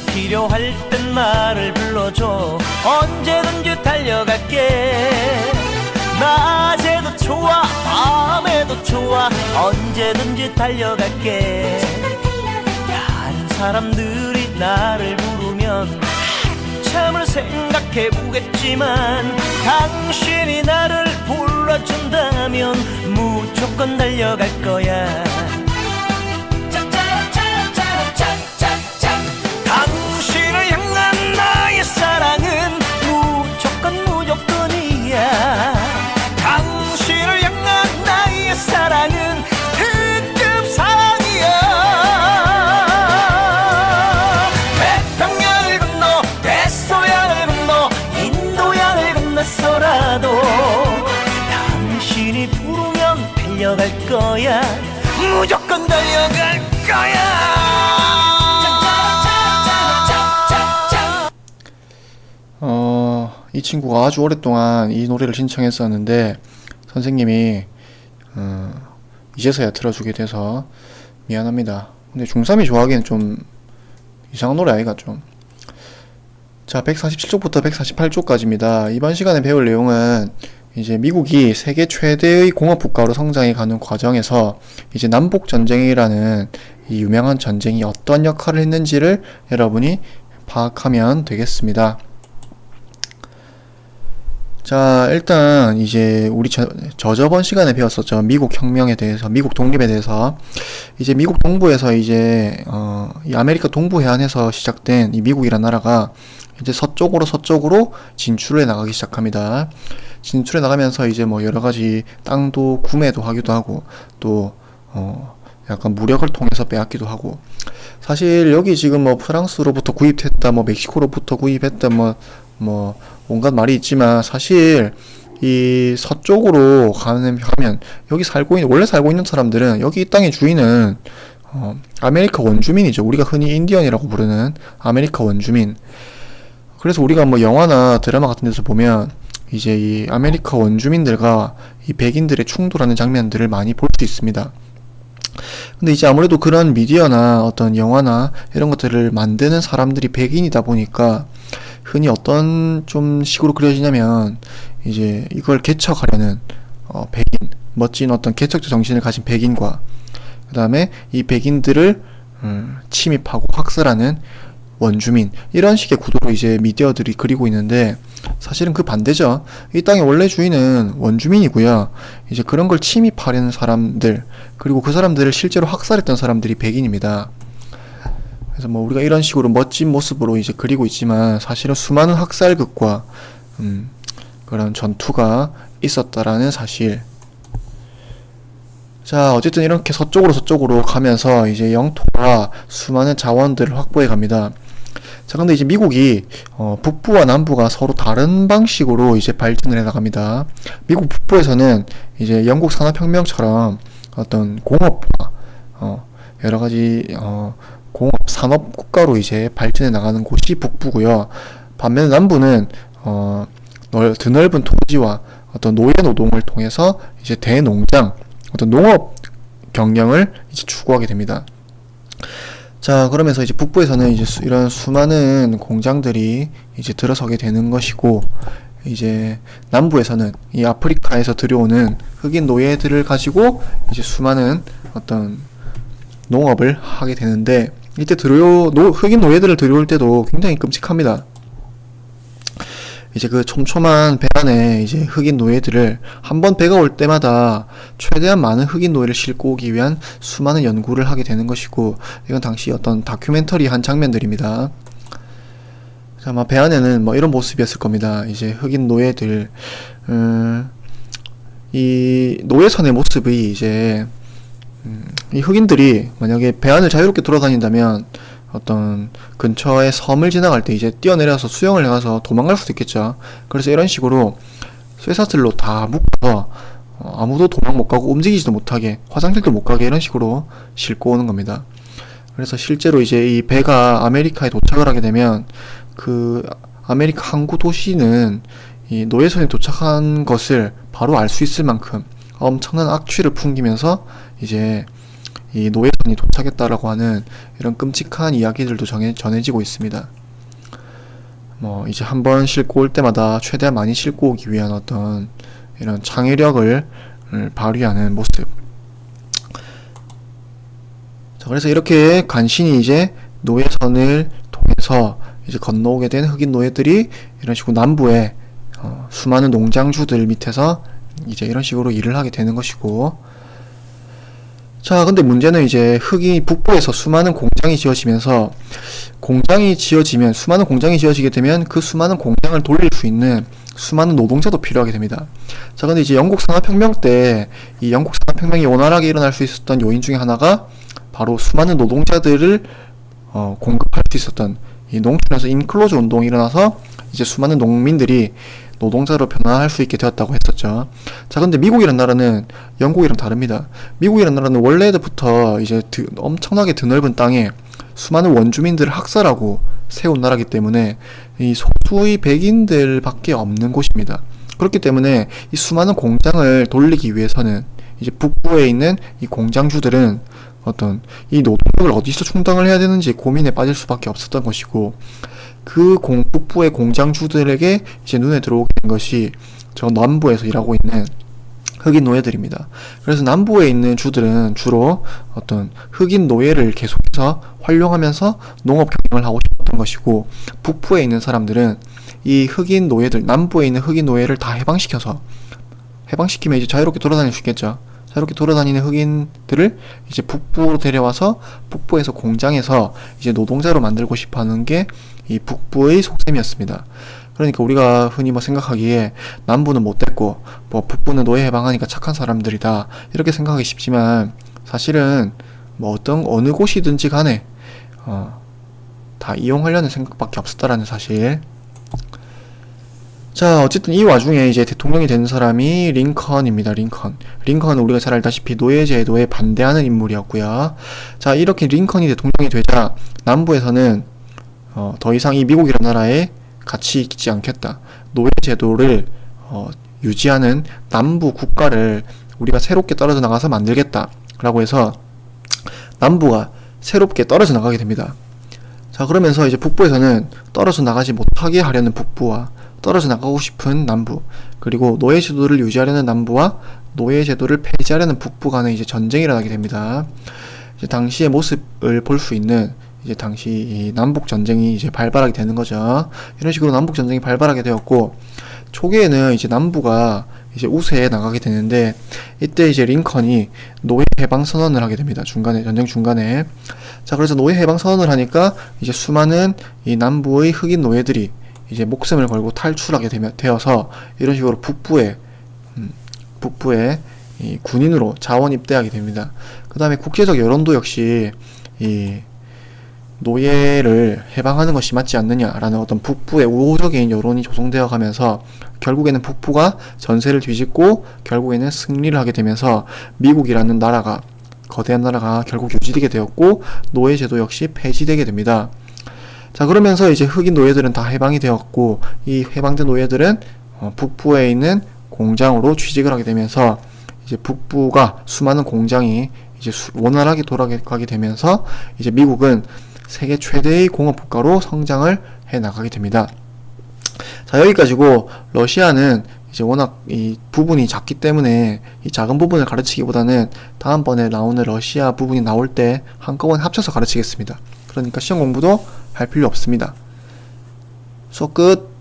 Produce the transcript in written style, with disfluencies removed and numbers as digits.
필요할 땐 나를 불러줘. 언제든지 달려갈게. 낮에도 좋아 밤에도 좋아 언제든지 달려갈게. 다른 사람들이 나를 부르면 한참을 생각해보겠지만 당신이 나를 불러준다면 무조건 달려갈 거야. 당신을 향한 나의 사랑은 무조건 무조건이야. 당신을 향한 나의 사랑은 특급 사랑이야. 태평양을 건너 대서양을 건너 인도양을 건너서라도 당신이 부르면 달려갈 거야. 무조건 달려갈 거야. 이 친구가 아주 오랫동안 이 노래를 신청했었는데 선생님이 이제서야 틀어주게 돼서 미안합니다. 근데 중3이 좋아하기엔 좀 이상한 노래 아이가 좀. 자, 147쪽부터 148쪽까지입니다. 이번 시간에 배울 내용은 이제 미국이 세계 최대의 공업국가로 성장해 가는 과정에서 이제 남북전쟁이라는 이 유명한 전쟁이 어떤 역할을 했는지를 여러분이 파악하면 되겠습니다. 자, 일단 이제 우리 저번 시간에 배웠었죠. 미국 혁명에 대해서, 미국 독립에 대해서. 이제 미국 동부에서 이제 이 아메리카 동부 해안에서 시작된 이 미국이란 나라가 이제 서쪽으로 진출해 나가기 시작합니다. 진출해 나가면서 이제 뭐 여러 가지 땅도 구매도 하기도 하고 또 약간 무력을 통해서 빼앗기도 하고. 사실 여기 지금 뭐 프랑스로부터 구입했다, 뭐 멕시코로부터 구입했다, 뭐 온갖 말이 있지만 사실 이 서쪽으로 가면 여기 원래 살고 있는 사람들은 여기 이 땅의 주인은 아메리카 원주민이죠. 우리가 흔히 인디언이라고 부르는 아메리카 원주민. 그래서 우리가 뭐 영화나 드라마 같은 데서 보면 이제 이 아메리카 원주민들과 이 백인들의 충돌하는 장면들을 많이 볼 수 있습니다. 근데 이제 아무래도 그런 미디어나 어떤 영화나 이런 것들을 만드는 사람들이 백인이다 보니까 흔히 어떤 좀 식으로 그려지냐면 이제 이걸 개척하려는 백인, 멋진 어떤 개척자 정신을 가진 백인과 그 다음에 이 백인들을 침입하고 학살하는 원주민, 이런 식의 구도로 이제 미디어들이 그리고 있는데 사실은 그 반대죠. 이 땅의 원래 주인은 원주민이고요. 이제 그런 걸 침입하려는 사람들, 그리고 그 사람들을 실제로 학살했던 사람들이 백인입니다. 그래서 뭐 우리가 이런 식으로 멋진 모습으로 이제 그리고 있지만 사실은 수많은 학살극과 그런 전투가 있었다라는 사실. 자, 어쨌든 이렇게 서쪽으로 가면서 이제 영토와 수많은 자원들을 확보해 갑니다. 자, 근데 이제 미국이 북부와 남부가 서로 다른 방식으로 이제 발전을 해 나갑니다. 미국 북부에서는 이제 영국 산업혁명처럼 어떤 공업화, 여러 가지 공업 산업 국가로 이제 발전해 나가는 곳이 북부고요. 반면에 남부는 드넓은 토지와 어떤 노예 노동을 통해서 이제 대농장, 어떤 농업 경영을 이제 추구하게 됩니다. 자, 그러면서 이제 북부에서는 이제 이런 수많은 공장들이 이제 들어서게 되는 것이고, 이제 남부에서는 이 아프리카에서 들여오는 흑인 노예들을 가지고 이제 수많은 어떤 농업을 하게 되는데, 이때 흑인 노예들을 들여올 때도 굉장히 끔찍합니다. 이제 그 촘촘한 배 안에 이제 흑인 노예들을 한번 배가 올 때마다 최대한 많은 흑인 노예를 싣고 오기 위한 수많은 연구를 하게 되는 것이고, 이건 당시 어떤 다큐멘터리 한 장면들입니다. 자, 막 배 안에는 뭐 이런 모습이었을 겁니다. 이제 흑인 노예들, 이 노예선의 모습이 이제 이 흑인들이 만약에 배 안을 자유롭게 돌아다닌다면 어떤 근처의 섬을 지나갈 때 이제 뛰어내려서 수영을 해가서 도망갈 수도 있겠죠. 그래서 이런 식으로 쇠사슬로 다 묶어서 아무도 도망 못 가고 움직이지도 못하게, 화장실도 못 가게 이런 식으로 싣고 오는 겁니다. 그래서 실제로 이제 이 배가 아메리카에 도착을 하게 되면 그 아메리카 항구 도시는 이 노예선에 도착한 것을 바로 알 수 있을 만큼 엄청난 악취를 풍기면서 이제 이 노예선이 도착했다라고 하는 이런 끔찍한 이야기들도 전해지고 있습니다. 뭐 이제 한번 싣고 올 때마다 최대한 많이 싣고 오기 위한 어떤 이런 창의력을 발휘하는 모습. 자, 그래서 이렇게 간신히 이제 노예선을 통해서 이제 건너오게 된 흑인 노예들이 이런 식으로 남부에 수많은 농장주들 밑에서 이제 이런 식으로 일을 하게 되는 것이고, 자, 근데 문제는 이제 북부에서 수많은 공장이 지어지면서 수많은 공장이 지어지게 되면 그 수많은 공장을 돌릴 수 있는 수많은 노동자도 필요하게 됩니다. 자, 근데 이제 영국 산업혁명 때 이 영국 산업혁명이 원활하게 일어날 수 있었던 요인 중에 하나가 바로 수많은 노동자들을 공급할 수 있었던 이 농촌에서 인클로즈 운동이 일어나서 이제 수많은 농민들이 노동자로 변화할 수 있게 되었다고 했었죠. 자, 근데 미국이라는 나라는 영국이랑 다릅니다. 미국이라는 나라는 원래부터 이제 엄청나게 드넓은 땅에 수많은 원주민들을 학살하고 세운 나라이기 때문에 이 소수의 백인들밖에 없는 곳입니다. 그렇기 때문에 이 수많은 공장을 돌리기 위해서는 이제 북부에 있는 이 공장주들은 어떤 이 노동력을 어디서 충당을 해야 되는지 고민에 빠질 수밖에 없었던 것이고, 그 북부의 공장주들에게 이제 눈에 들어오게 된 것이 저 남부에서 일하고 있는 흑인 노예들입니다. 그래서 남부에 있는 주들은 주로 어떤 흑인 노예를 계속해서 활용하면서 농업 경영을 하고 싶었던 것이고, 북부에 있는 사람들은 이 흑인 노예들, 남부에 있는 흑인 노예를 다 해방시키면 이제 자유롭게 돌아다닐 수 있겠죠. 자유롭게 돌아다니는 흑인들을 이제 북부로 데려와서 북부에서 공장에서 이제 노동자로 만들고 싶어 하는 게 이 북부의 속셈이었습니다. 그러니까 우리가 흔히 생각하기에 남부는 못됐고 북부는 노예 해방하니까 착한 사람들이다 이렇게 생각하기 쉽지만, 사실은 어느 곳이든지 간에 다 이용하려는 생각밖에 없었다라는 사실. 자, 어쨌든 이 와중에 이제 대통령이 된 사람이 링컨입니다. 링컨은 우리가 잘 알다시피 노예제도에 반대하는 인물이었고요. 자, 이렇게 링컨이 대통령이 되자 남부에서는 더 이상 이 미국이라는 나라에 같이 있지 않겠다. 노예제도를 유지하는 남부 국가를 우리가 새롭게 떨어져 나가서 만들겠다 라고 해서 남부가 새롭게 떨어져 나가게 됩니다. 자, 그러면서 이제 북부에서는 떨어져 나가지 못하게 하려는 북부와 떨어져 나가고 싶은 남부, 그리고 노예제도를 유지하려는 남부와 노예제도를 폐지하려는 북부 간에 이제 전쟁이 일어나게 됩니다. 이제 당시의 모습을 볼 수 있는 이제 당시 이 남북 전쟁이 이제 발발하게 되는 거죠. 이런 식으로 남북 전쟁이 발발하게 되었고, 초기에는 이제 남부가 이제 우세에 나가게 되는데, 이때 이제 링컨이 노예 해방 선언을 하게 됩니다. 전쟁 중간에. 자, 그래서 노예 해방 선언을 하니까 이제 수많은 이 남부의 흑인 노예들이 이제 목숨을 걸고 탈출하게 되어서 이런 식으로 북부에 이 군인으로 자원 입대하게 됩니다. 그 다음에 국제적 여론도 역시 이 노예를 해방하는 것이 맞지 않느냐라는 어떤 북부의 우호적인 여론이 조성되어 가면서 결국에는 북부가 전세를 뒤집고 결국에는 승리를 하게 되면서 미국이라는 나라가, 거대한 나라가 결국 유지되게 되었고, 노예제도 역시 폐지되게 됩니다. 자, 그러면서 이제 흑인 노예들은 다 해방이 되었고, 이 해방된 노예들은 북부에 있는 공장으로 취직을 하게 되면서 이제 북부가 수많은 공장이 이제 원활하게 돌아가게 되면서 이제 미국은 세계 최대의 공업국가로 성장을 해 나가게 됩니다. 자, 여기까지고 러시아는 이제 워낙 이 부분이 작기 때문에 이 작은 부분을 가르치기보다는 다음번에 나오는 러시아 부분이 나올 때 한꺼번에 합쳐서 가르치겠습니다. 그러니까 시험 공부도 할 필요 없습니다. 수업 끝.